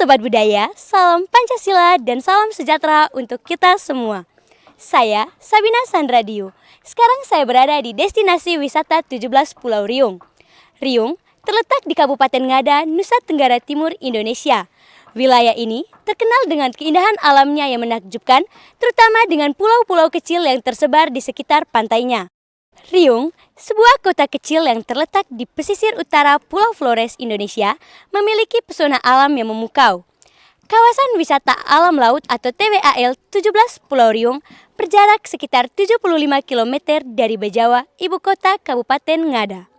Sobat Budaya, salam Pancasila dan salam sejahtera untuk kita semua. Saya Sabina Sandradiu. Sekarang saya berada di destinasi wisata 17 Pulau Riung. Riung terletak di Kabupaten Ngada, Nusa Tenggara Timur, Indonesia. Wilayah ini terkenal dengan keindahan alamnya yang menakjubkan, terutama dengan pulau-pulau kecil yang tersebar di sekitar pantainya. Riung, sebuah kota kecil yang terletak di pesisir utara Pulau Flores, Indonesia, memiliki pesona alam yang memukau. Kawasan Wisata Alam Laut atau TWAL 17 Pulau Riung berjarak sekitar 75 km dari Bajawa, ibu kota Kabupaten Ngada.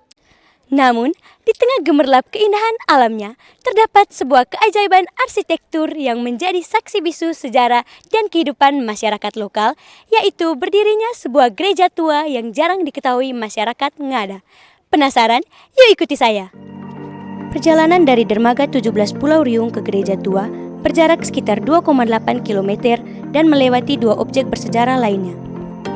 Namun, di tengah gemerlap keindahan alamnya, terdapat sebuah keajaiban arsitektur yang menjadi saksi bisu sejarah dan kehidupan masyarakat lokal, yaitu berdirinya sebuah gereja tua yang jarang diketahui masyarakat Ngada. Penasaran? Yuk ikuti saya. Perjalanan dari dermaga 17 Pulau Riung ke gereja tua berjarak sekitar 2,8 km dan melewati dua objek bersejarah lainnya.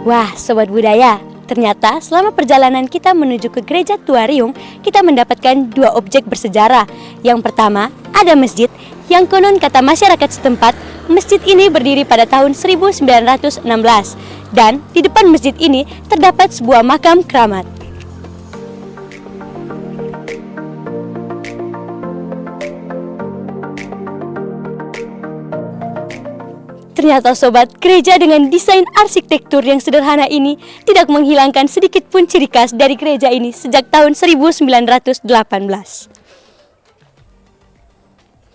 Wah, Sobat Budaya! Ternyata selama perjalanan kita menuju ke gereja tua Riung, kita mendapatkan dua objek bersejarah. Yang pertama, ada masjid yang konon kata masyarakat setempat, masjid ini berdiri pada tahun 1916. Dan di depan masjid ini terdapat sebuah makam keramat. Ternyata sobat, gereja dengan desain arsitektur yang sederhana ini tidak menghilangkan sedikit pun ciri khas dari gereja ini sejak tahun 1918.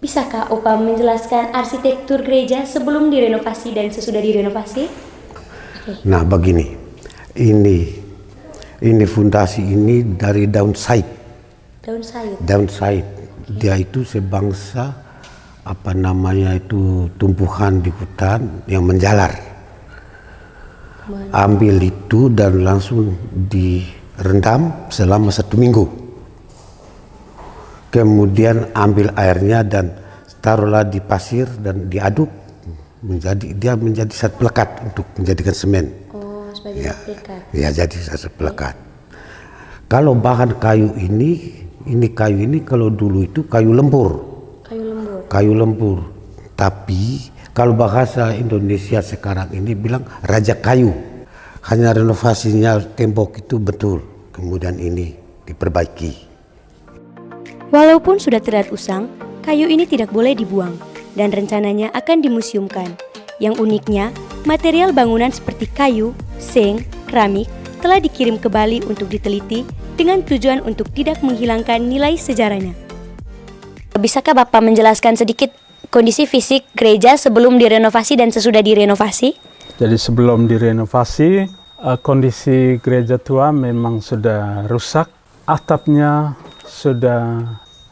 Bisakah Opa menjelaskan arsitektur gereja sebelum direnovasi dan sesudah direnovasi? Nah begini, ini fondasi ini dari daun said. Daun said, dia itu sebangsa tumbuhan di hutan yang menjalar. Ambil itu dan langsung direndam selama 1 minggu. Kemudian ambil airnya dan taruhlah di pasir dan diaduk dia menjadi satu pelekat untuk menjadikan semen. Oh, sebagai pelekat. Ya, jadi satu pelekat. Kalau bahan kayu ini kalau dulu itu kayu lempur. Tapi kalau bahasa Indonesia sekarang ini bilang raja kayu. Hanya renovasinya tembok itu betul, kemudian ini diperbaiki. Walaupun sudah terlihat usang, kayu ini tidak boleh dibuang dan rencananya akan dimuseumkan. Yang uniknya, material bangunan seperti kayu, seng, keramik telah dikirim ke Bali untuk diteliti dengan tujuan untuk tidak menghilangkan nilai sejarahnya. Bisakah Bapak menjelaskan sedikit kondisi fisik gereja sebelum direnovasi dan sesudah direnovasi? Jadi sebelum direnovasi, kondisi gereja tua memang sudah rusak. Atapnya sudah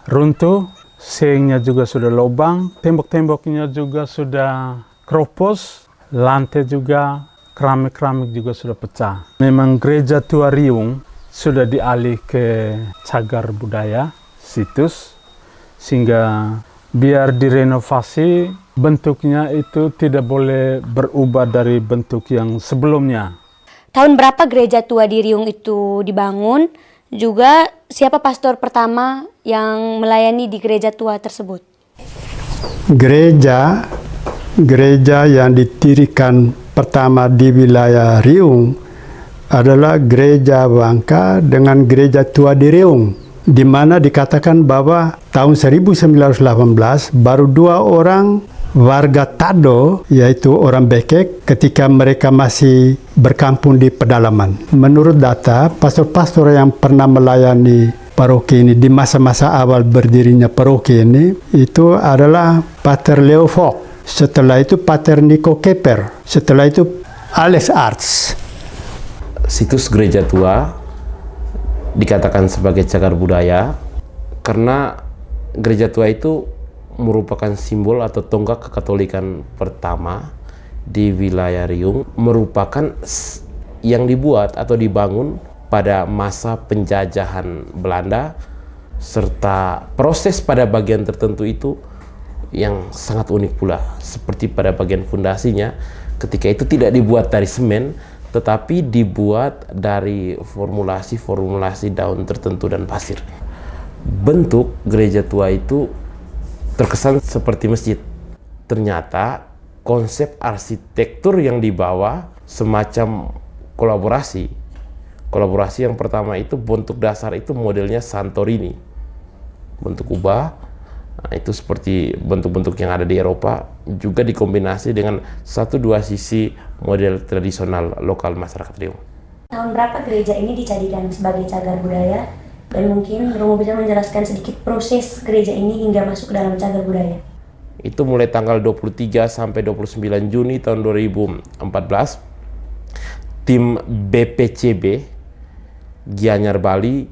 runtuh, sengnya juga sudah lubang, tembok-temboknya juga sudah keropos, lantai juga, keramik-keramik juga sudah pecah. Memang gereja tua Riung sudah dialih ke cagar budaya, situs, sehingga biar direnovasi bentuknya itu tidak boleh berubah dari bentuk yang sebelumnya. Tahun berapa gereja tua di Riung itu dibangun? Juga siapa pastor pertama yang melayani di gereja tua tersebut? Gereja yang didirikan pertama di wilayah Riung adalah gereja Bangka dengan gereja tua di Riung, di mana dikatakan bahwa tahun 1918 baru 2 orang warga Tado, yaitu orang Bekek, ketika mereka masih berkampung di pedalaman. Menurut data, pastor-pastor yang pernah melayani paroki ini di masa-masa awal berdirinya paroki ini, itu adalah Pater Leo Fok, setelah itu Pater Nico Keper, setelah itu Alex Arts. Situs gereja tua dikatakan sebagai cagar budaya karena gereja tua itu merupakan simbol atau tonggak kekatolikan pertama di wilayah Riung, merupakan yang dibuat atau dibangun pada masa penjajahan Belanda, serta proses pada bagian tertentu itu yang sangat unik pula, seperti pada bagian fondasinya ketika itu tidak dibuat dari semen tetapi dibuat dari formulasi daun tertentu dan pasir. Bentuk gereja tua itu terkesan seperti masjid. Ternyata konsep arsitektur yang dibawa semacam kolaborasi. Kolaborasi yang pertama itu bentuk dasar itu modelnya Santorini, bentuk kubah. Nah, itu seperti bentuk-bentuk yang ada di Eropa, juga dikombinasi dengan 1-2 sisi model tradisional lokal masyarakat Riung. Tahun berapa gereja ini dijadikan sebagai cagar budaya? Dan mungkin Romo bisa menjelaskan sedikit proses gereja ini hingga masuk ke dalam cagar budaya. Itu mulai tanggal 23 sampai 29 Juni tahun 2014, tim BPCB Gianyar Bali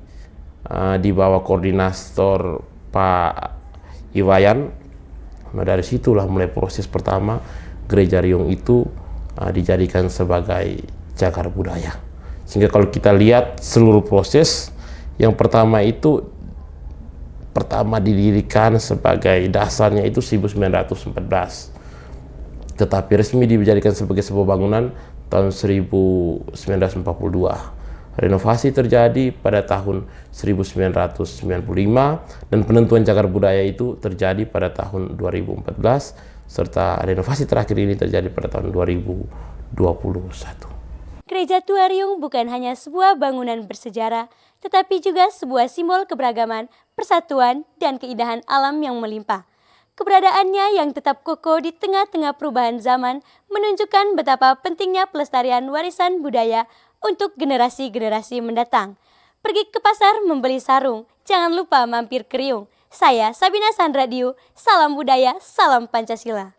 di bawah koordinator Pak Iwayan. Nah, dari situlah mulai proses pertama Gereja Riung itu dijadikan sebagai cagar budaya. Sehingga kalau kita lihat seluruh proses, yang pertama itu didirikan sebagai dasarnya itu 1914, tetapi resmi dijadikan sebagai sebuah bangunan tahun 1942. Renovasi terjadi pada tahun 1995 dan penentuan cagar budaya itu terjadi pada tahun 2014, serta renovasi terakhir ini terjadi pada tahun 2021. Gereja Tua Riung bukan hanya sebuah bangunan bersejarah, tetapi juga sebuah simbol keberagaman, persatuan, dan keindahan alam yang melimpah. Keberadaannya yang tetap kokoh di tengah-tengah perubahan zaman menunjukkan betapa pentingnya pelestarian warisan budaya untuk generasi-generasi mendatang. Pergi ke pasar membeli sarung, jangan lupa mampir ke Riung. Saya Sabina Sandradiu, salam budaya, salam Pancasila.